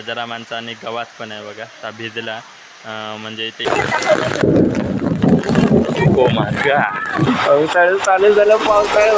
राजारामांचा आणि गवात पण आहे बघा. ता भिजला म्हणजे ते ओ माय गॉड, पावसाळा चालू झाला. पावसाळा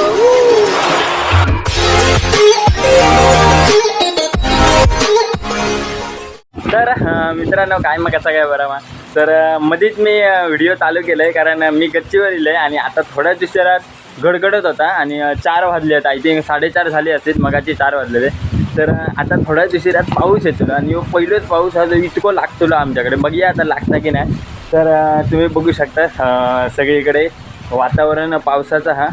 तर मित्रांनो काय मग कसं काय बरं मग. तर मध्येच मी व्हिडिओ चालू केलं आहे कारण मी गच्चीवर इलं आहे आणि आता थोड्याच दिवसात गडगडत होता आणि 4 वाजले आहेत. आय थिंक 4:30 झाले असतील, मगाची 4 वाजलेले. तर आता थोड्याच दिवसात पाऊस येतो आणि पहिलेच पाऊस हा जो इतकं लागतो आमच्याकडे. बघूया आता लागता की नाही. तर तुम्ही बघू शकता सगळीकडे वातावरण पावसाचं हा.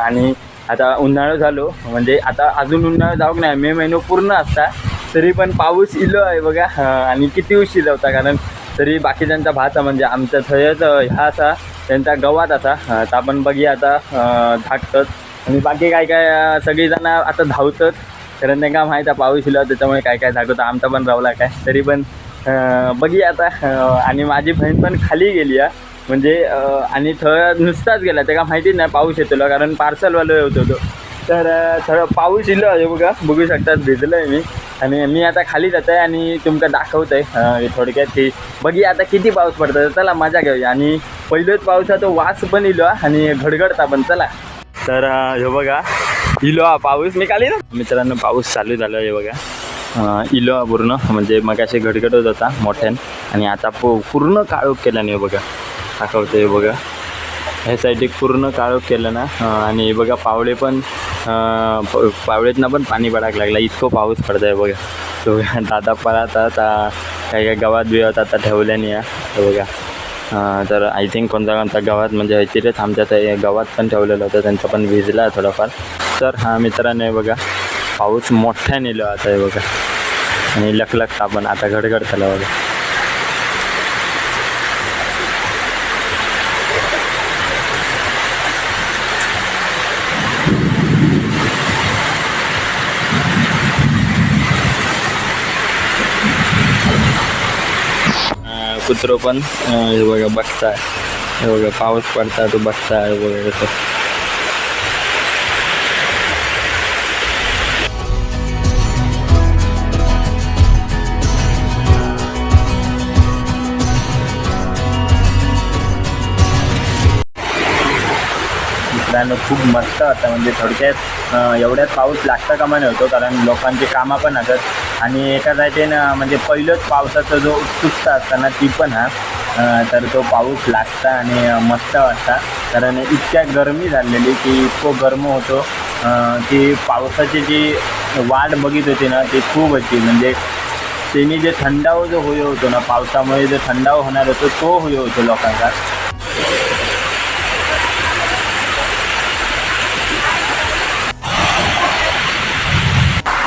आणि आता उन्हाळा झालो म्हणजे आता अजून उन्हाळा जाऊ नाही, मे महिना पूर्ण असता तरी पण पाऊस इलो आहे बघा. आणि किती उशीर होता कारण तरी बाकीच्यांचा भात म्हणजे आमच्या थयच ह्या असा त्यांचा गवात असा. तर आपण बघूया आता धाकतात आणि बाकी काय काय सगळीजणं आता धावतात कारण त्यांना माहीत आहे पाऊस इलो त्याच्यामुळे काय काय धावतं. आमचा पण रावला काय तरी पण बघूया आता. आणि माझी बहीण पण खाली गेली आहे म्हणजे आणि थळ नुसताच गेला त्याला माहितीच नाही पाऊस येतो कारण पार्सलवाला होतो तो. तर थोडं पाऊस इलो आहे बघा, बघू शकतात भिजलं आहे मी आणि मी आता खाली जात आहे आणि तुमका दाखवत आहे थोडक्यात की बघूया आता किती पाऊस पडतं. चला मजा घेऊया. आणि पहिलेच पावसाचा वास पण इलो आणि घडघडता पण. चला तर हे बघा इलो हा पाऊस. मी खाली ना मित्रांनो पाऊस चालू झाला आहे बघा. इलो पूर्ण म्हणजे मगाशी घडघडत होता मोठ्यान आणि आता पूर्ण काळोख केला नाही बघा. दाखवतं आहे बघा ह्या साईड एक पूर्ण काळोख केलं ना. आणि बघा पावळे पण पावळेतनं पण पाणी पडायला लागला इतकं पाऊस पडत आहे बघा. तो दादा पळतात काही काही गावात बिवात आता ठेवल्याने या बघा. तर आय थिंक कोणता गावात म्हणजे तिथेच आमच्यात गावात पण ठेवलेलं होतं त्यांचं पण भिजला थोडंफार. तर हा मित्रांनो बघा पाऊस मोठ्या नेलो आता आहे बघा आणि लखलखता पण आता घडघड झाला बघा. कुत्रो पण हे बघा बघताय, हे बघा पाऊस पडता तो बघताय बघा कसं. मित्रांनो खूप मस्त होता म्हणजे थोडक्यात एवढ्यात पाऊस लागता कामा नव्हतो कारण लोकांची कामं पण असतात आणि एका साईडीनं म्हणजे पहिलंच पावसाचा जो उत्सुकता असताना ती पण तर तो पाऊस लागता आणि मस्त वाटता कारण इतक्या गरमी झालेली की इतकं गरम होतो की पावसाची जी वाट बघित होती ना ती खूप होती. म्हणजे त्यांनी जे थंडाव जो होय होतो ना पावसामुळे जो थंडाव होणार होतो तो होय होतो लोकांचा.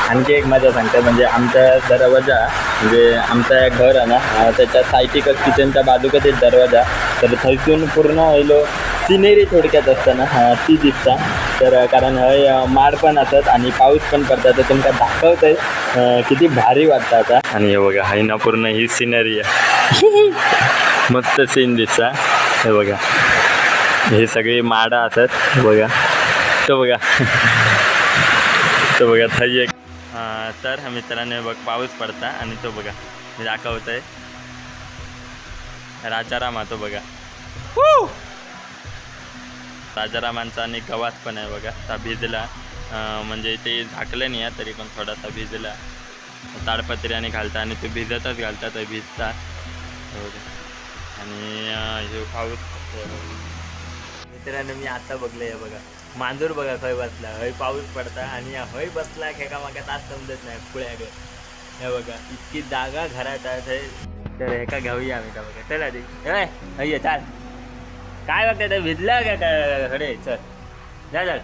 आणखी एक मजा सांगते म्हणजे आमचा दरवाजा म्हणजे आमचं घर आहे ना त्याच्या सायटिकच किचनच्या बाजूकच एक दरवाजा. तर थैसून पूर्ण होईलो सिनेरी थोडक्यात असताना ती दिसता. तर कारण हय माड पण असत आणि पाऊस पण पडतात तर तुमका दाखवत आहे किती भारी वाटतं आता. आणि हे बघा हाय ना पूर्ण ही सिनरी आहे मस्त सीन दिसता. हे बघा हे सगळे माडा असत बघा. तो बघा तो बघा थाई एक. तर मित्रांनो बघ पाऊस पडता आणि तो बघा मी दाखवत आहे राजाराम तो बघा. राजारामांचा आणि गवात पण आहे बघा. ता भिजला म्हणजे ते झाकलं नाही तरी पण थोडासा भिजला. ताडपत्र्याने घालता आणि तो भिजतच घालता तर भिजता. आणि हे पाऊस मित्रांनो मी आता बघलं आहे बघा मांजूर बघा खय बसला हय पाऊस पडता आणि हय बसला खेका मागा तास समजत नाही पुळ्याकडे. हे बघा इतकी जागा घरात आहे तर हेका घेऊया आम्ही का बघा. चला ते हय चाल काय बघता ते भिजला का काय खडे. चल जा चल.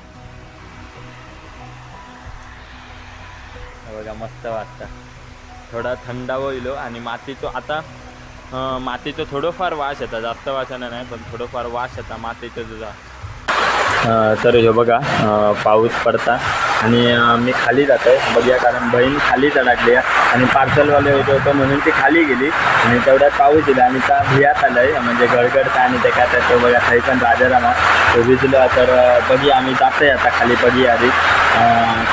बघा मस्त वाटतं थोडा थंडावा होईलो आणि मातीचं आता मातीचं थोडंफार वास येतात जास्त वासानं नाही पण थोडंफार वास येतात मातीचं तुझा. तर हे बघा पाऊस पडता आणि मी खाली जातो आहे बघूया, कारण बहीण खाली चढकली आणि पार्सलवाले होतं म्हणून ती खाली गेली आणि तेवढ्यात पाऊस दिला आणि त्या भियात आलं आहे म्हणजे गडगडता आणि ते काय तर बघा काही पण राजारामा तो भिजलं. तर बघी आम्ही जातो आहे आता खाली बघी आधी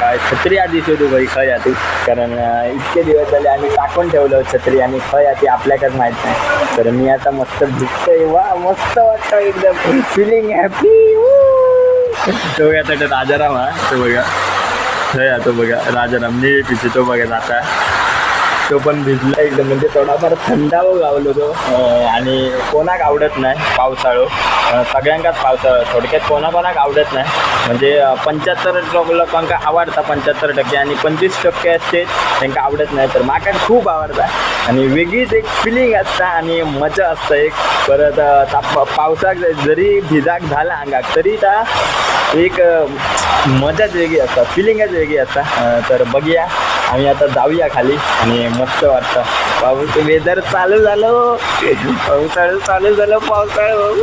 काय छत्री आधी शोधू बाई खय आधी, कारण इतके दिवस झाले आम्ही टाकून ठेवलं छत्री आणि खय आधी आपल्याकडे माहीत नाही. तर मी आता मस्त भिजतोय, वा मस्त वाटतं एकदम फिलिंग हॅपी. तो बघा तर राजाराम हा तो बघा खय तो बघा राजाराम नीट पिचे तो बघा जाता तो पण भिजला एकदम म्हणजे थोडाफार थंडावं गावलो तो. आणि कोणाक आवडत नाही पावसाळो, सगळ्यांकाच पावसाळा थोडक्यात कोणाकोणाक आवडत नाही म्हणजे 75% लोकांका आवडता 75% आणि 25% असते त्यांना आवडत नाही. तर माका खूप आवडता आणि वेगळीच एक फिलिंग असता आणि मजा असतं एक. परत पावसाक जरी भिजाक झाला अंगाक तरी त्या एक मजाच वेगळी असता, फिलिंगच वेगळी असता. तर बघूया आम्ही आता जाऊया खाली आणि मस्त वाटतं. पाऊस वेदर चालू झालं, पावसाळं चालू झालं पावसाळं.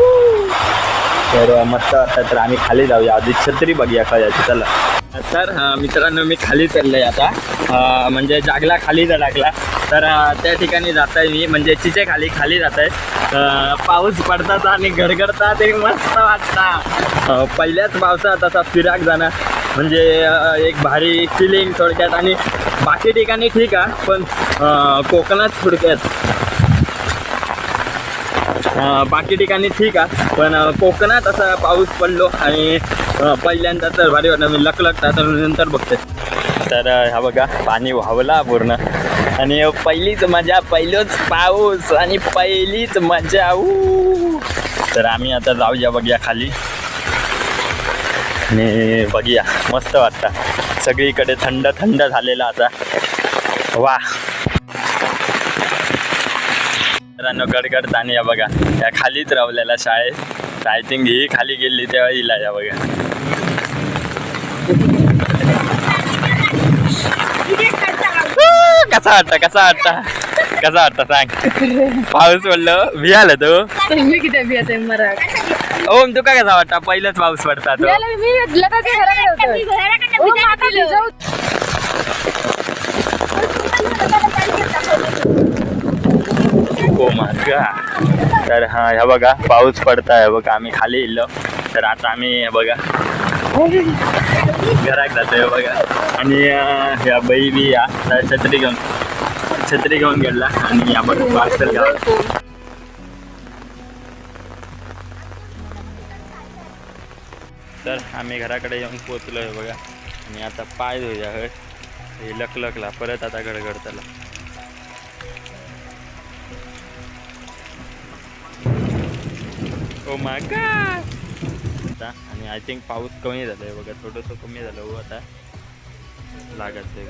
तर मस्त वाटतं. तर आम्ही खाली जाऊया आधी छत्री बघूया खायची चला. तर मित्रांनो मी खाली चाललो आहे आता म्हणजे जागला खाली टाकला तर त्या ठिकाणी जात आहे मी म्हणजे चिचे खाली जात आहे. पाऊस पडतात आणि गडगडता ते मस्त वाटतं. पहिल्याच पावसात असा फिराक जाणं म्हणजे एक भारी फिलिंग थोडक्यात. आणि बाकी ठिकाणी ठीक आहे पण कोकणात थोडक्यात बाकी ठिकाणी ठीक आहे पण कोकणात असा पाऊस पडलो आणि पहिल्यांदा तर भारी वाटलं मी लकलकता तर नंतर बघते. तर हा बघा पाणी वाहवला पूर्ण आणि पहिलीच मजा, पहिलोच पाऊस आणि पहिलीच मजा. तर आम्ही आता जाऊया बघूया खाली आणि बघूया मस्त वाटतं सगळीकडे थंड थंड झालेला आता वा. मित्रांनो गडगडता आणि या बघा या खालीच रावलेला शाळेत आय थिंक ही खाली गेली तेव्हा हिला या बघा. कसा वाटतं सांग. पाऊस पडलं भियाला तो ओम तुका कसा वाटतं पहिलंच पाऊस पडता तो. ओ माझा. तर हा ह्या बघा पाऊस पडताय बघा आम्ही खाली येलो. तर आता आम्ही हे बघा घरात जातोय बघा आणि ह्या बाई बी या छत्री घेऊन गेला आणि या बघा पार्सल घ्या. तर आम्ही घराकडे येऊन पोचलो आहे बघा आणि आता पाय धुया हे लकलकला परत आता गडगडताला. Oh my God. आणि आय थिंक पाऊस कमी झाला आहे बघा थोडंसं कमी झालं हो आता लागत आहे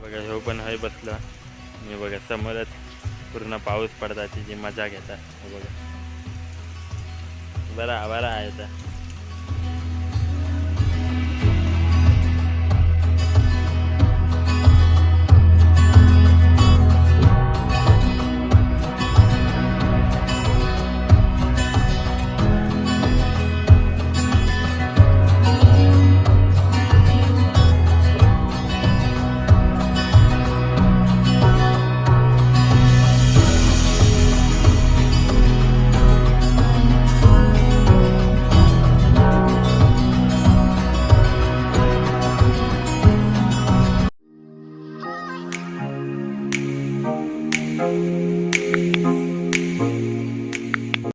बघा. हो पण हे बसलं आणि बघा समोरच पूर्ण पाऊस पडता तिची मजा घेतात बघा. बरा आहे आता.